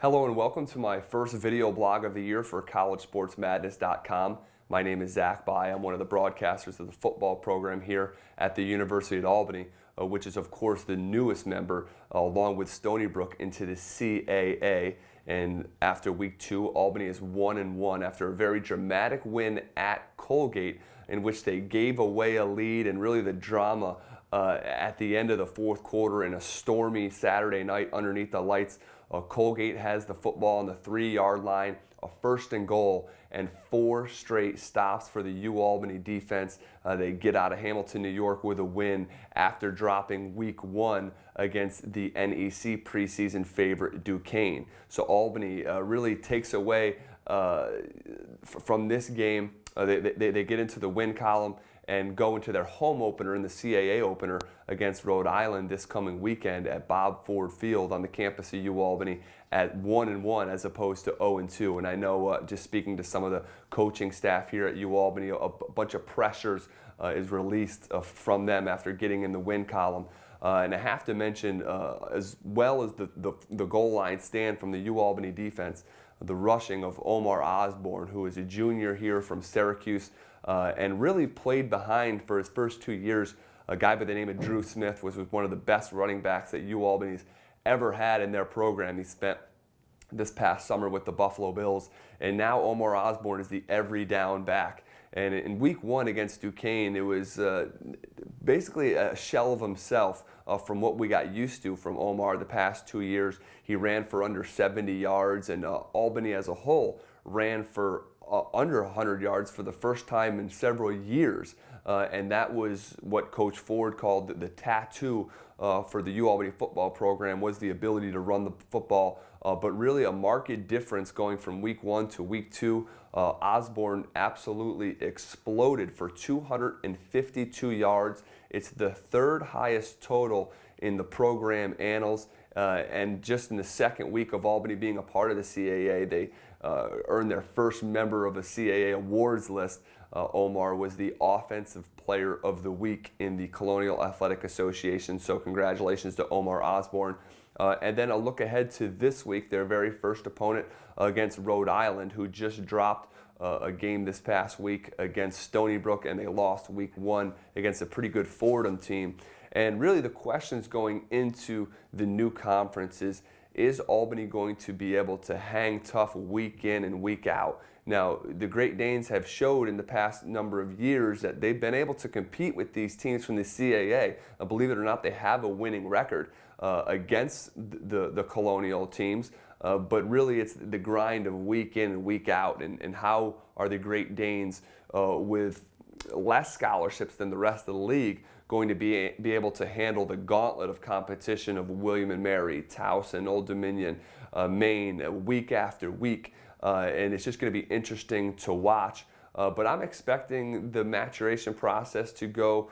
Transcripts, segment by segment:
Hello and welcome to my first video blog of the year for collegesportsmadness.com. My name is Zach Bai. I'm one of the broadcasters of the football program here at the University of Albany, which is of course the newest member along with Stony Brook into the CAA. And after week 2, Albany is 1-1 after a very dramatic win at Colgate in which they gave away a lead, and really the drama at the end of the fourth quarter in a stormy Saturday night underneath the lights. Colgate has the football on the 3-yard line, a 1st and goal, and 4 straight stops for the UAlbany defense. They get out of Hamilton, New York with a win after dropping week 1 against the NEC preseason favorite Duquesne. So Albany really takes away from this game. They get into the win column and go into their home opener in the CAA opener against Rhode Island this coming weekend at Bob Ford Field on the campus of UAlbany at 1-1 as opposed to 0-2. And I know just speaking to some of the coaching staff here at UAlbany, a bunch of pressures is released from them after getting in the win column. And I have to mention, as well as the goal line stand from the UAlbany defense, the rushing of Omar Osborne, who is a junior here from Syracuse, and really played behind for his first 2 years. A guy by the name of Drew Smith was one of the best running backs that UAlbany's ever had in their program. He spent this past summer with the Buffalo Bills, and now Omar Osborne is the every down back. And in week 1 against Duquesne, it was basically a shell of himself from what we got used to from Omar the past 2 years. He ran for under 70 yards, and Albany as a whole ran for under 100 yards for the first time in several years. And that was what Coach Ford called the tattoo for the UAlbany football program, was the ability to run the football. But really a marked difference going from week 1 to week 2. Osborne absolutely exploded for 252 yards. It's the 3rd highest total in the program annals. And just in the 2nd week of Albany being a part of the CAA, they earned their first member of a CAA awards list. Omar was the Offensive Player of the Week in the Colonial Athletic Association, so congratulations to Omar Osborne. And then a look ahead to this week, their very first opponent against Rhode Island, who just dropped a game this past week against Stony Brook, and they lost week 1 against a pretty good Fordham team. And really the questions going into the new conference is Albany going to be able to hang tough week in and week out? Now, the Great Danes have showed in the past number of years that they've been able to compete with these teams from the CAA. Believe it or not, they have a winning record against the Colonial teams. But really it's the grind of week in and week out. And how are the Great Danes with less scholarships than the rest of the league going to be able to handle the gauntlet of competition of William & Mary, Towson, Old Dominion, Maine, week after week? And it's just going to be interesting to watch. But I'm expecting the maturation process to go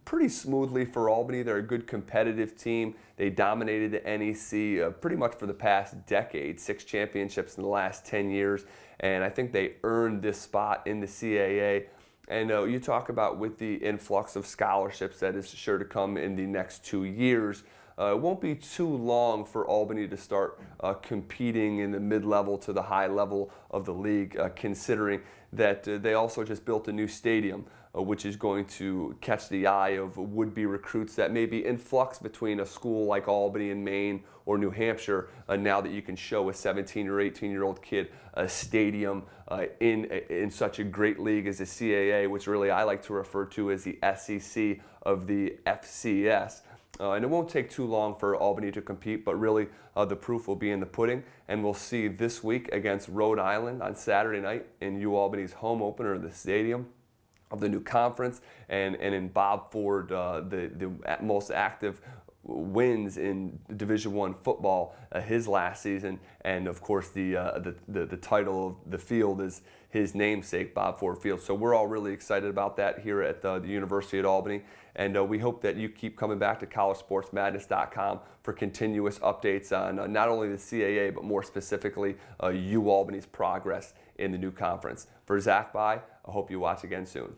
pretty smoothly for Albany. They're a good competitive team. They dominated the NEC pretty much for the past decade, 6 championships in the last 10 years. And I think they earned this spot in the CAA. And you talk about with the influx of scholarships that is sure to come in the next 2 years. It won't be too long for Albany to start competing in the mid-level to the high level of the league, considering that they also just built a new stadium, which is going to catch the eye of would-be recruits that may be in flux between a school like Albany in Maine or New Hampshire, now that you can show a 17 or 18-year-old kid a stadium in such a great league as the CAA, which really I like to refer to as the SEC of the FCS. And it won't take too long for Albany to compete, but really the proof will be in the pudding. And we'll see this week against Rhode Island on Saturday night in UAlbany's home opener of the stadium of the new conference, and in Bob Ford, the most active wins in Division I football his last season. And of course the title of the field is his namesake, Bob Ford Field. So we're all really excited about that here at the University at Albany. And we hope that you keep coming back to collegesportsmadness.com for continuous updates on not only the CAA, but more specifically UAlbany's progress in the new conference. For Zach Bai, I hope you watch again soon.